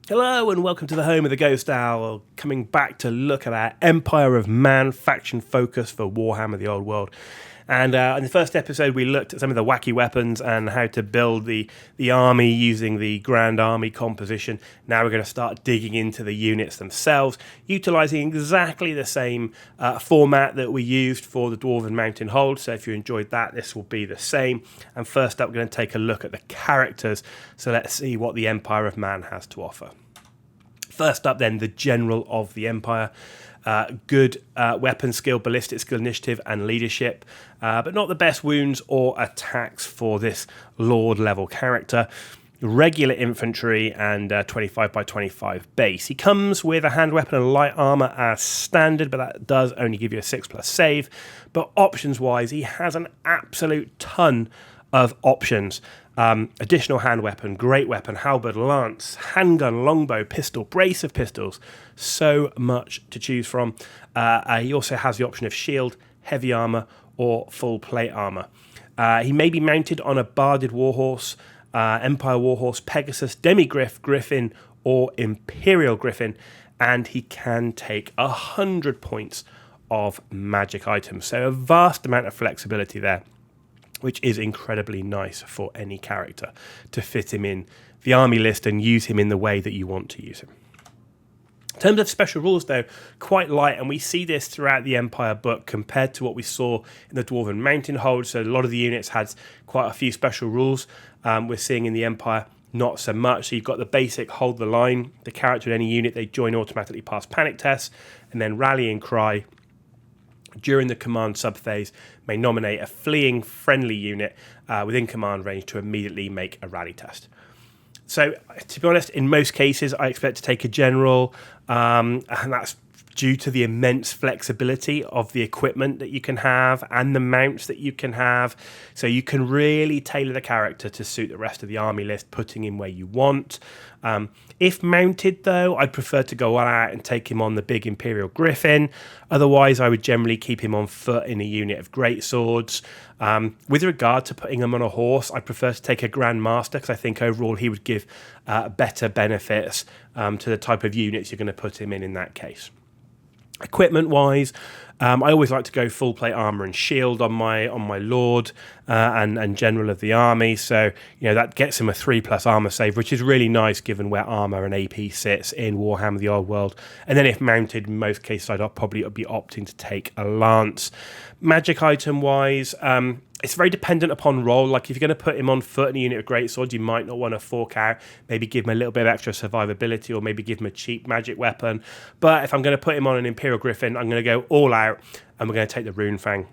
Hello and welcome to the home of the Ghost Owl, coming back to look at our Empire of Man faction focus for Warhammer the Old World. And in the first episode we looked at some of the wacky weapons and how to build the army using the Grand Army composition. Now we're going to start digging into the units themselves, utilising exactly the same format that we used for the Dwarven Mountain Hold. So if you enjoyed that, this will be the same. And first up, we're going to take a look at the characters. So let's see what the Empire of Man has to offer. First up then, the General of the Empire. Good weapon skill, ballistic skill, initiative and leadership, but not the best wounds or attacks for this Lord level character. Regular infantry and 25 by 25 base. He comes with a hand weapon and light armor as standard, but that does only give you a 6+ save. But options wise, he has an absolute ton of options. Additional hand weapon, great weapon, halberd, lance, handgun, longbow, pistol, brace of pistols. So much to choose from. He also has the option of shield, heavy armor, or full plate armor. He may be mounted on a barded warhorse, Empire warhorse, Pegasus, demigriff, griffin, or imperial griffin, and he can take 100 points of magic items. So a vast amount of flexibility there, which is incredibly nice for any character to fit him in the army list and use him in the way that you want to use him. In terms of special rules, though, quite light, and we see this throughout the Empire book compared to what we saw in the Dwarven Mountain Hold. So a lot of the units had quite a few special rules. We're seeing in the Empire not so much. So you've got the basic hold the line, the character in any unit, they join automatically past panic tests, and then rallying cry during the command subphase may nominate a fleeing friendly unit within command range to immediately make a rally test. So, to be honest, in most cases, I expect to take a general, and that's due to the immense flexibility of the equipment that you can have and the mounts that you can have. So you can really tailor the character to suit the rest of the army list, putting him where you want. If mounted, though, I'd prefer to go out and take him on the big Imperial Griffin. Otherwise, I would generally keep him on foot in a unit of greatswords. With regard to putting him on a horse, I prefer to take a Grand Master because I think overall he would give better benefits to the type of units you're going to put him in that case. Equipment wise, I always like to go full plate armor and shield on my Lord and General of the Army. So that gets him a 3+ armor save, which is really nice given where armor and AP sits in Warhammer the Old World. And then if mounted, in most cases I'd probably be opting to take a lance. Magic item wise, it's very dependent upon role. Like if you're going to put him on foot in a unit of greatswords, you might not want to fork out, maybe give him a little bit of extra survivability, or maybe give him a cheap magic weapon. But if I'm going to put him on an Imperial Griffin, I'm going to go all out, and we're going to take the Rune Fang.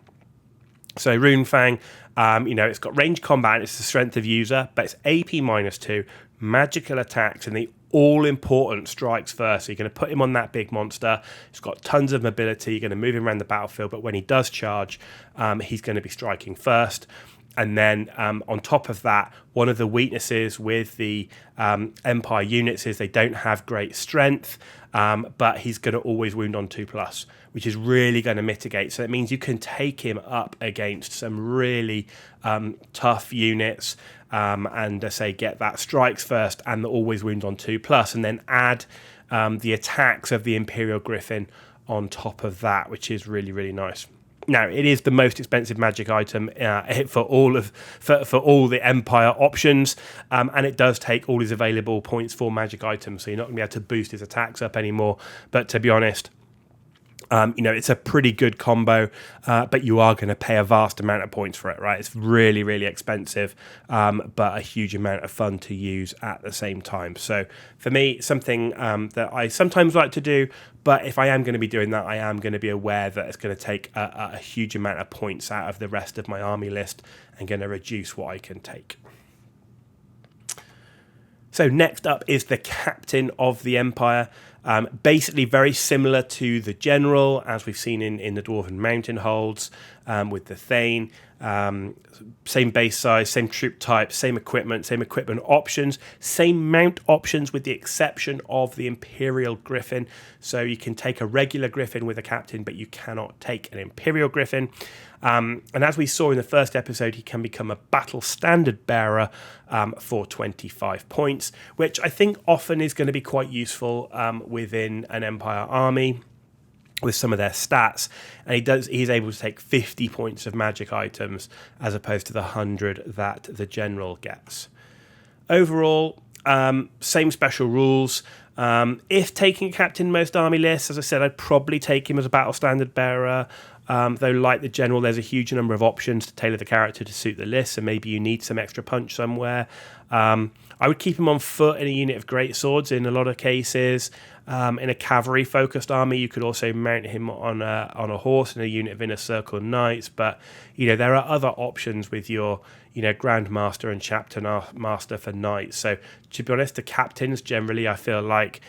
So Rune Fang, it's got range combat, it's the strength of user, but it's AP -2, magical attacks, and the all-important strikes first. So you're going to put him on that big monster. He's got tons of mobility. You're going to move him around the battlefield, but when he does charge, he's going to be striking first. And then on top of that, one of the weaknesses with the Empire units is they don't have great strength, but he's going to always wound on 2+, which is really going to mitigate. So it means you can take him up against some really tough units and get that strikes first and the always wound on 2+, and then add the attacks of the Imperial Griffin on top of that, which is really, really nice. Now, it is the most expensive magic item for all the Empire options, and it does take all his available points for magic items, so you're not going to be able to boost his attacks up anymore. But to be honest, it's a pretty good combo, but you are going to pay a vast amount of points for it, right? It's really, really expensive, but a huge amount of fun to use at the same time. So for me, something that I sometimes like to do, but if I am going to be doing that, I am going to be aware that it's going to take a huge amount of points out of the rest of my army list and going to reduce what I can take. So next up is the Captain of the Empire. Basically very similar to the General, as we've seen in the Dwarven Mountain Holds with the Thane. Same base size, same troop type, same equipment options, same mount options with the exception of the Imperial Griffin. So you can take a regular Griffin with a captain, but you cannot take an Imperial Griffin. And as we saw in the first episode, he can become a battle standard bearer for 25 points, which I think often is going to be quite useful within an Empire army with some of their stats. And he's able to take 50 points of magic items as opposed to the 100 that the general gets. Overall, same special rules. If taking a captain in most army lists, as I said, I'd probably take him as a battle standard bearer. Though, like the general, there's a huge number of options to tailor the character to suit the list, so maybe you need some extra punch somewhere. I would keep him on foot in a unit of greatswords in a lot of cases. In a cavalry-focused army, you could also mount him on a horse in a unit of inner circle knights. But there are other options with your Grandmaster and Chapter Master for knights. So to be honest, the captains generally, I feel like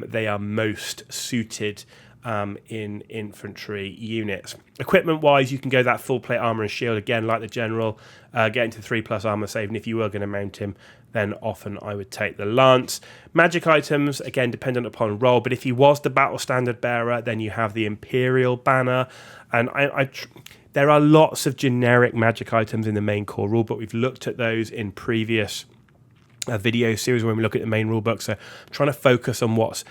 they are most suited in infantry units. Equipment wise, you can go that full plate armor and shield again, like the general, get into 3+ armor save, and if you were going to mount him, then often I would take the lance. Magic items, again, dependent upon role, but if he was the battle standard bearer, then you have the Imperial banner, and there are lots of generic magic items in the main core rule, but we've looked at those in previous video series when we look at the main rulebook, so I'm trying to focus on what's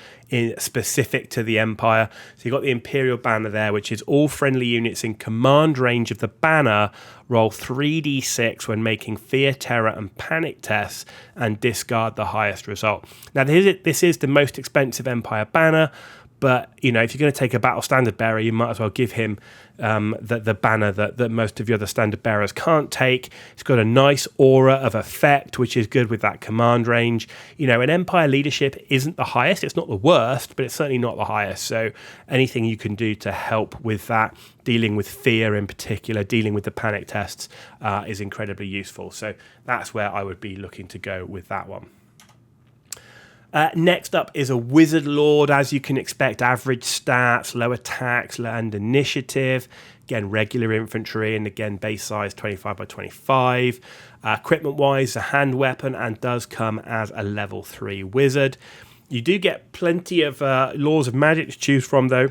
specific to the Empire. So you've got the Imperial banner there, which is all friendly units in command range of the banner roll 3d6 when making fear, terror and panic tests and discard the highest result. Now this is the most expensive Empire banner, but if you're going to take a battle standard bearer, you might as well give him the banner that most of your other standard bearers can't take. It's got a nice aura of effect, which is good with that command range. An Empire leadership isn't the highest. It's not the worst, but it's certainly not the highest. So anything you can do to help with that, dealing with fear in particular, dealing with the panic tests, is incredibly useful. So that's where I would be looking to go with that one. Next up is a Wizard Lord. As you can expect, average stats, low attacks and initiative. Again, regular infantry, and again, base size 25 by 25. Equipment-wise, a hand weapon, and does come as a level 3 wizard. You do get plenty of laws of magic to choose from, though.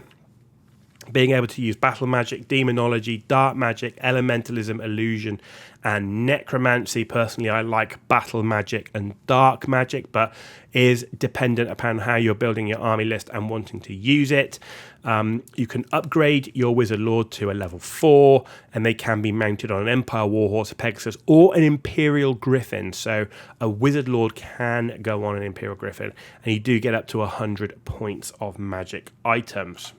Being able to use battle magic, demonology, dark magic, elementalism, illusion, and necromancy. Personally, I like battle magic and dark magic, but is dependent upon how you're building your army list and wanting to use it. You can upgrade your Wizard Lord to a level 4, and they can be mounted on an Empire Warhorse, a Pegasus, or an Imperial Griffin. So a Wizard Lord can go on an Imperial Griffin, and you do get up to 100 points of magic items.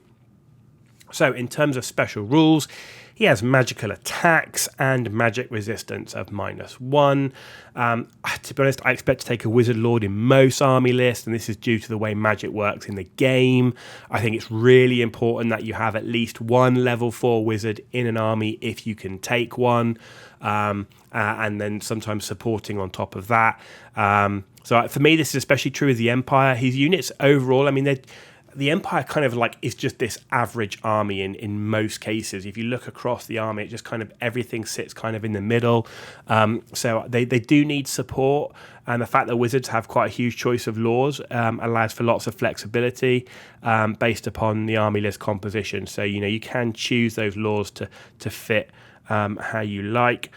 So in terms of special rules, he has magical attacks and magic resistance of -1. To be honest, I expect to take a Wizard Lord in most army lists, and this is due to the way magic works in the game. I think it's really important that you have at least one level 4 wizard in an army if you can take one, and then sometimes supporting on top of that. So for me, this is especially true with the Empire. His units overall, the Empire kind of is just this average army in most cases. If you look across the army, it just kind of everything sits kind of in the middle. So they do need support, and the fact that wizards have quite a huge choice of laws allows for lots of flexibility based upon the army list composition. So you can choose those laws to fit how you like.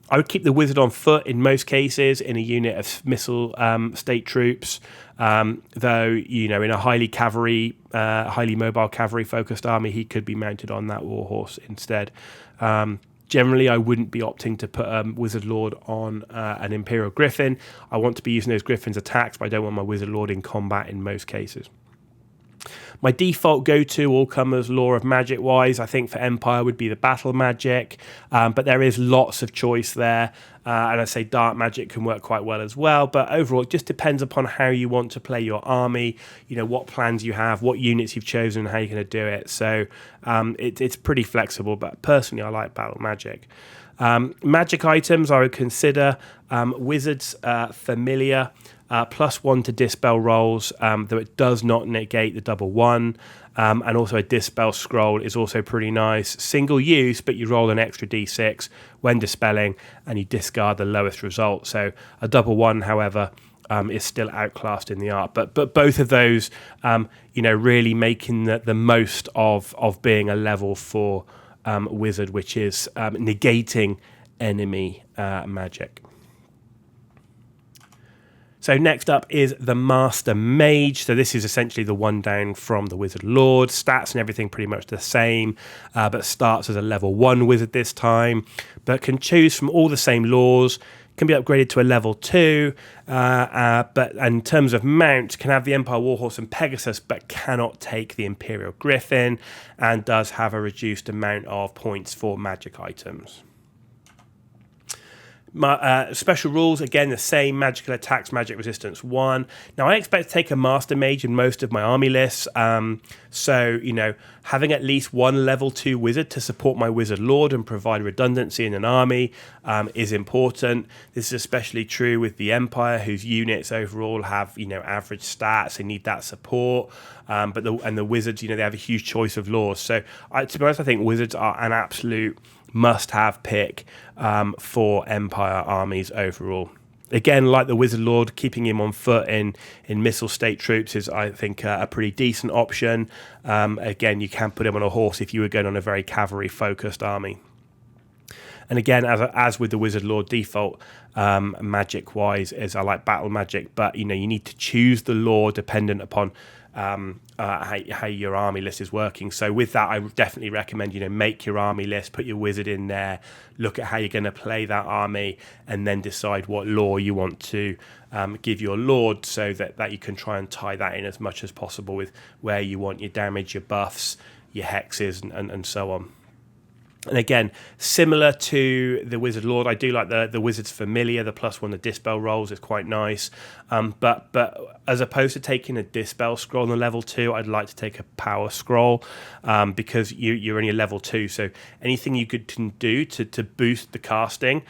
I would keep the wizard on foot in most cases in a unit of missile state troops, though in a highly mobile cavalry focused army, he could be mounted on that warhorse instead. Generally, I wouldn't be opting to put a Wizard Lord on an Imperial Griffin. I want to be using those Griffins' attacks, but I don't want my Wizard Lord in combat in most cases. My default go-to all-comers law of magic wise, I think for Empire would be the battle magic, but there is lots of choice there, and I say dark magic can work quite well as well, but overall it just depends upon how you want to play your army, what plans you have, what units you've chosen, and how you're going to do it. So it's pretty flexible, but personally I like battle magic. Magic items I would consider Wizard's Familiar. +1 to dispel rolls, though it does not negate the double one. And also a dispel scroll is also pretty nice. Single use, but you roll an extra d6 when dispelling and you discard the lowest result. So a double one, however, is still outclassed in the art. But both of those, really making the most of being a level 4 wizard, which is negating enemy magic. So next up is the Master Mage. So this is essentially the one down from the Wizard Lord. Stats and everything pretty much the same, but starts as a level 1 wizard this time, but can choose from all the same laws, can be upgraded to a level 2, but in terms of mount, can have the Empire Warhorse and Pegasus, but cannot take the Imperial Griffin, and does have a reduced amount of points for magic items. Special rules, again, the same: magical attacks, magic resistance 1. Now, I expect to take a Master Mage in most of my army lists. So, having at least one level 2 wizard to support my Wizard Lord and provide redundancy in an army is important. This is especially true with the Empire, whose units overall have, average stats. They need that support. But the wizards, they have a huge choice of laws. So, to be honest, I think wizards are an absolute must-have pick for Empire armies overall. Again, like the Wizard Lord, keeping him on foot in missile state troops is, I think, a pretty decent option. Again, you can put him on a horse if you were going on a very cavalry-focused army. And again, as with the Wizard Lord, default magic-wise is I like battle magic, but you need to choose the law dependent upon how your army list is working. So with that, I definitely recommend make your army list, put your wizard in there, look at how you're going to play that army, and then decide what law you want to give your lord, so that you can try and tie that in as much as possible with where you want your damage, your buffs, your hexes, and so on. And again, similar to the Wizard Lord, I do like the Wizard's Familiar, the +1 the Dispel rolls is quite nice. But as opposed to taking a Dispel scroll on the level 2, I'd like to take a Power scroll because you're only a level 2. So anything you can do to boost the casting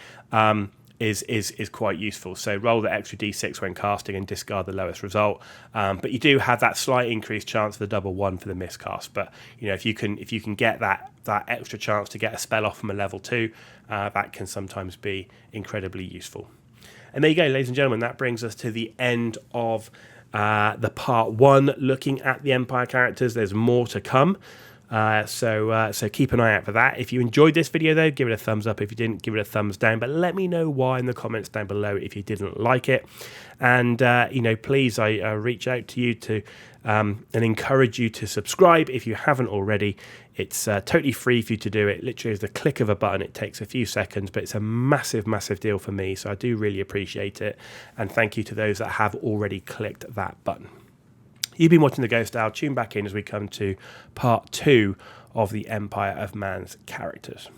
is quite useful. So roll the extra d6 when casting and discard the lowest result. But you do have that slight increased chance of the double 1 for the miscast. But if you can get that extra chance to get a spell off from a level 2, that can sometimes be incredibly useful. And there you go, ladies and gentlemen. That brings us to the end of the part 1, looking at the Empire characters. There's more to come. So keep an eye out for that. If you enjoyed this video, though, give it a thumbs up. If you didn't, give it a thumbs down. But let me know why in the comments down below if you didn't like it. And please, I reach out to you to and encourage you to subscribe if you haven't already. It's totally free for you to do it. Literally, with the click of a button. It takes a few seconds, but it's a massive, massive deal for me. So I do really appreciate it. And thank you to those that have already clicked that button. You've been watching The Ghost Hour. Tune back in as we come to part 2 of the Empire of Man's characters.